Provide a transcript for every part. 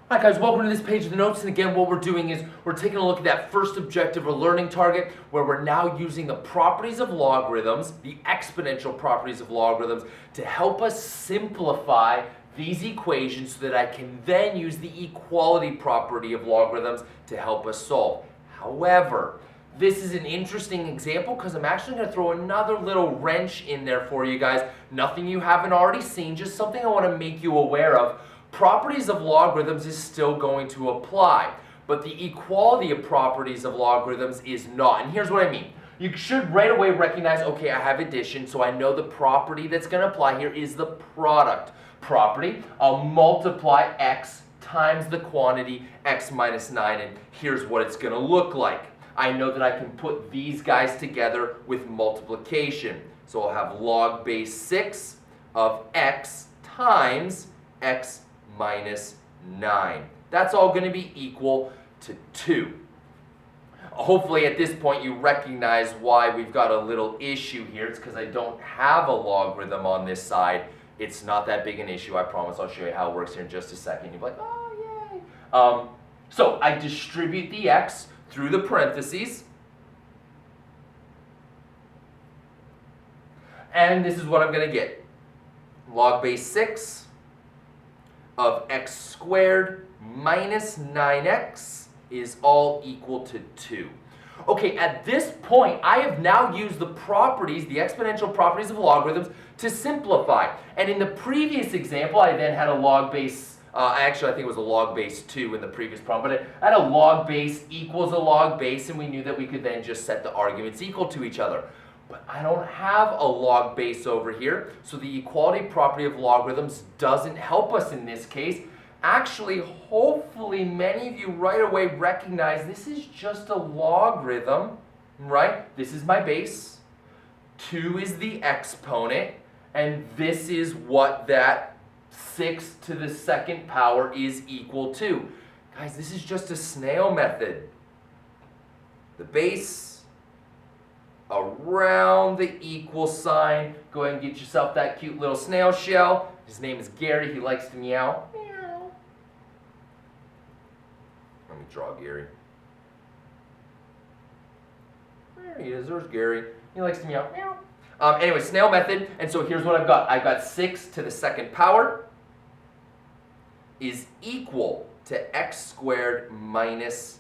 Hi guys, welcome to this page of the notes, and again what we're doing is we're taking a look at that first objective or learning target where we're now using the properties of logarithms, the exponential properties of logarithms, to help us simplify these equations so that I can then use the equality property of logarithms to help us solve. However, this is an interesting example because I'm actually going to throw another little wrench in there for you guys. Nothing you haven't already seen, just something I want to make you aware of. Properties of logarithms is still going to apply, but the equality of properties of logarithms is not. And here's what I mean. You should right away recognize, okay, I have addition, so I know the property that's going to apply here is the product property. I'll multiply x times the quantity x minus 9, and here's what it's going to look like. I know that I can put these guys together with multiplication. So I'll have log base 6 of x times x minus 9. That's all going to be equal to 2. Hopefully at this point you recognize why we've got a little issue here. It's because I don't have a logarithm on this side. It's not that big an issue, I promise. I'll show you how it works here in just a second. You'll be like, oh, yay. So I distribute the x through the parentheses. And this is what I'm going to get. Log base 6 of x squared minus 9x is all equal to 2. Okay, at this point, I have now used the properties, the exponential properties of logarithms, to simplify. And in the previous example, I then had a log base, actually I think it was a log base 2 in the previous problem, but I had a log base equals a log base, and we knew that we could then just set the arguments equal to each other. But I don't have a log base over here, so the equality property of logarithms doesn't help us in this case. Actually, hopefully many of you right away recognize this is just a logarithm, right? This is my base, 2 is the exponent, and this is what that 6 to the second power is equal to. Guys, this is just a snail method. The base around the equal sign. Go ahead and get yourself that cute little snail shell. His name is Gary. He likes to meow. Meow. Let me draw Gary. There he is. There's Gary. He likes to meow. Meow. Anyway, snail method. And so here's what I've got. I've got 6 to the second power is equal to x squared minus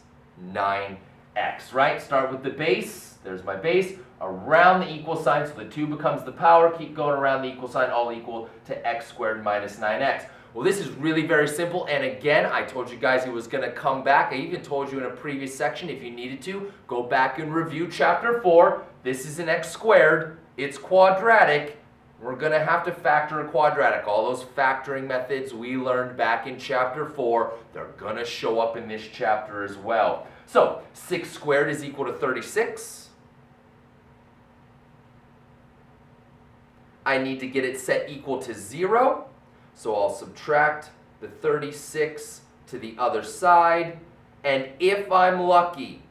9x, right? Start with the base. There's my base, around the equal sign, so the 2 becomes the power, keep going around the equal sign, all equal to x squared minus 9x. Well, this is really very simple, and again, I told you guys it was going to come back. I even told you in a previous section, if you needed to, go back and review chapter 4. This is an x squared, it's quadratic. We're going to have to factor a quadratic. All those factoring methods we learned back in chapter 4, they're going to show up in this chapter as well. So, 6 squared is equal to 36. I need to get it set equal to 0, so I'll subtract the 36 to the other side, and if I'm lucky,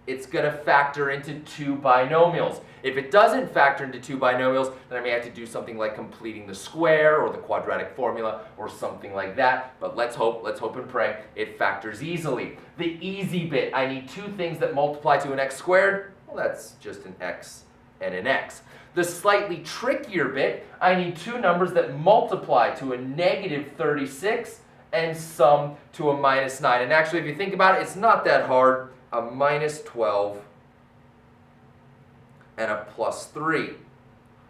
it's going to factor into 2 binomials. If it doesn't factor into 2 binomials, then I may have to do something like completing the square or the quadratic formula or something like that, but let's hope and pray it factors easily. The easy bit, I need 2 things that multiply to an x squared. Well, that's just an x and an x. The slightly trickier bit, I need 2 numbers that multiply to a negative 36 and sum to a minus 9. And actually, if you think about it, it's not that hard. A minus 12 and a plus 3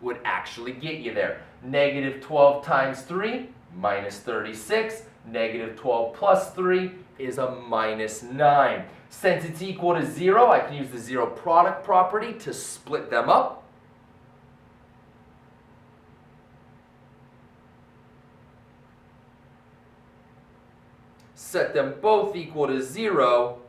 would actually get you there. Negative 12 times 3, minus 36. Negative 12 plus 3 is a minus 9. Since it's equal to 0, I can use the 0 product property to split them up. Set them both equal to 0,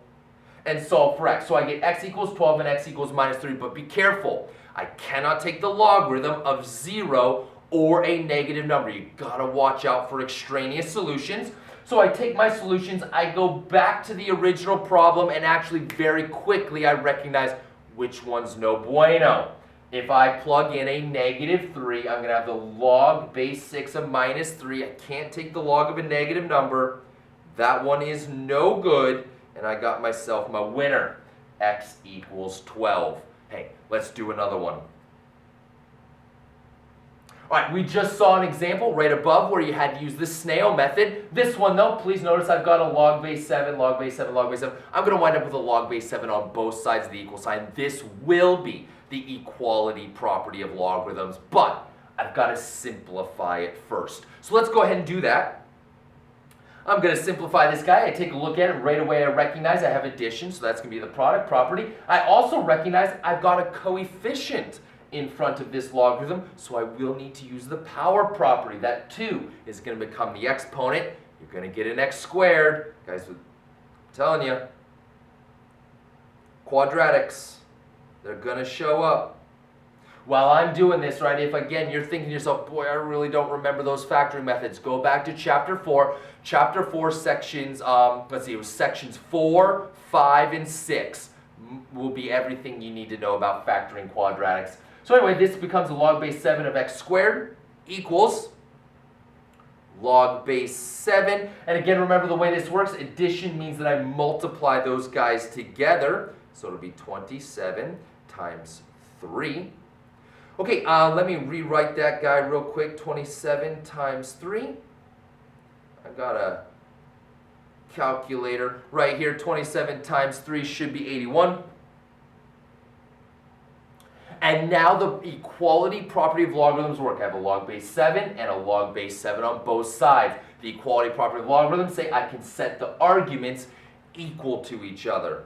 and solve for x. So I get x equals 12 and x equals minus 3, but be careful. I cannot take the logarithm of 0 or a negative number. You've got to watch out for extraneous solutions. So I take my solutions, I go back to the original problem, and actually very quickly I recognize which one's no bueno. If I plug in a negative 3, I'm going to have the log base 6 of minus 3. I can't take the log of a negative number. That one is no good, and I got myself my winner. X equals 12. Hey, let's do another one. All right, we just saw an example right above where you had to use the snail method. This one though, please notice I've got a log base 7, log base 7, log base 7. I'm going to wind up with a log base 7 on both sides of the equal sign. This will be the equality property of logarithms, but I've got to simplify it first. So let's go ahead and do that. I'm going to simplify this guy. I take a look at it. Right away I recognize I have addition, so that's going to be the product property. I also recognize I've got a coefficient in front of this logarithm, so I will need to use the power property. That 2 is going to become the exponent. You're going to get an x squared. Guys, I'm telling you, quadratics, they're going to show up. While I'm doing this, right, if again you're thinking to yourself, boy, I really don't remember those factoring methods, go back to chapter 4. Chapter 4 sections, let's see, it was sections 4, 5, and 6 will be everything you need to know about factoring quadratics. So anyway, this becomes a log base 7 of x squared equals log base 7. And again, remember the way this works, addition means that I multiply those guys together. So it'll be 27 times 3. Okay, let me rewrite that guy real quick. 27 times 3. I got a calculator right here. 27 times 3 should be 81. And now the equality property of logarithms work. I have a log base 7 and a log base 7 on both sides. The equality property of logarithms say I can set the arguments equal to each other.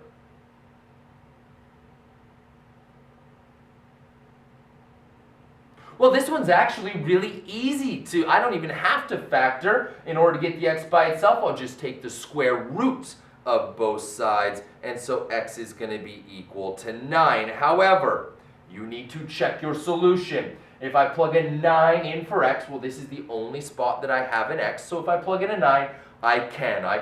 Well, this one's actually really easy to, I don't even have to factor. In order to get the x by itself, I'll just take the square roots of both sides, and so x is going to be equal to 9. However, you need to check your solution. If I plug a 9 in for x, well, this is the only spot that I have in x, so if I plug in a 9, I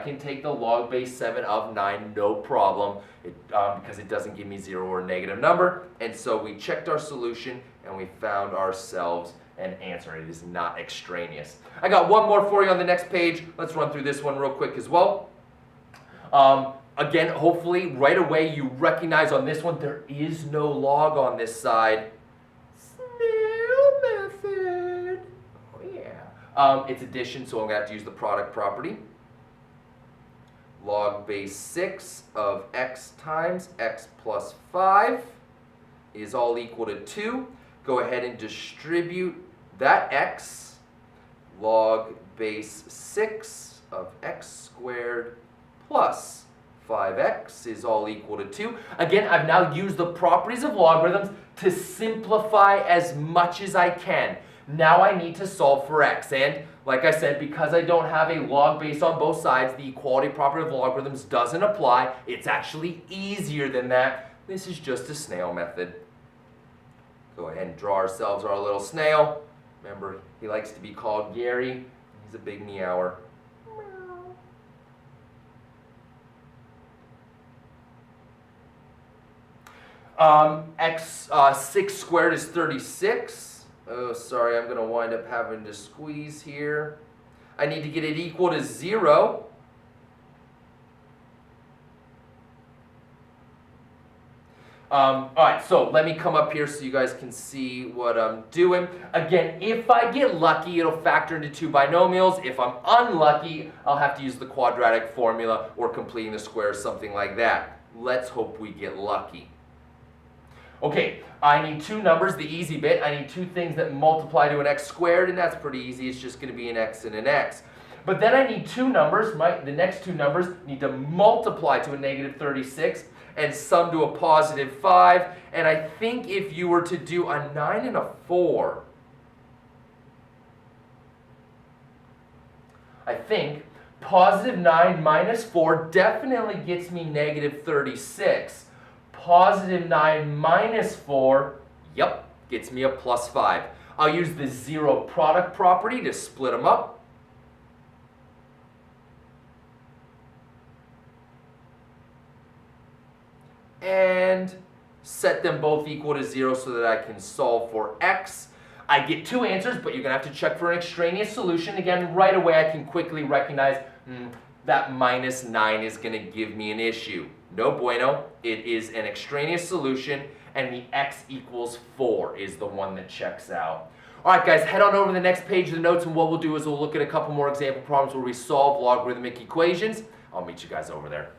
can take the log base 7 of 9, no problem, because it doesn't give me 0 or a negative number. And so we checked our solution and we found ourselves an answer. It is not extraneous. I got one more for you on the next page. Let's run through this one real quick as well. Again, hopefully right away you recognize on this one there is no log on this side. Snail method. Oh yeah. It's addition, so I'm going to have to use the product property. Log base 6 of x times x plus 5 is all equal to 2. Go ahead and distribute that x. Log base 6 of x squared plus 5x is all equal to 2. Again, I've now used the properties of logarithms to simplify as much as I can. Now I need to solve for x, and like I said, because I don't have a log base on both sides, the equality property of logarithms doesn't apply. It's actually easier than that. This is just a snail method. Go ahead and draw ourselves our little snail. Remember, he likes to be called Gary. He's a big meower. X 6 squared is 36. Oh, sorry, I'm going to wind up having to squeeze here. I need to get it equal to 0. Alright, so let me come up here so you guys can see what I'm doing. Again, if I get lucky, it'll factor into 2 binomials. If I'm unlucky, I'll have to use the quadratic formula or completing the square, something like that. Let's hope we get lucky. Okay, I need 2 numbers, the easy bit. I need 2 things that multiply to an x squared, and that's pretty easy. It's just going to be an x and an x. But then I need 2 numbers. The next 2 numbers need to multiply to a negative 36 and sum to a positive 5. And I think if you were to do a 9 and a 4, I think positive 9 minus 4 definitely gets me negative 36. Positive 9 minus 4, yep, gets me a plus 5. I'll use the 0 product property to split them up. And set them both equal to 0 so that I can solve for x. I get 2 answers, but you're going to have to check for an extraneous solution. Again, right away I can quickly recognize that minus 9 is going to give me an issue. No bueno. It is an extraneous solution, and the x equals 4 is the one that checks out. All right, guys, head on over to the next page of the notes, and what we'll do is we'll look at a couple more example problems where we solve logarithmic equations. I'll meet you guys over there.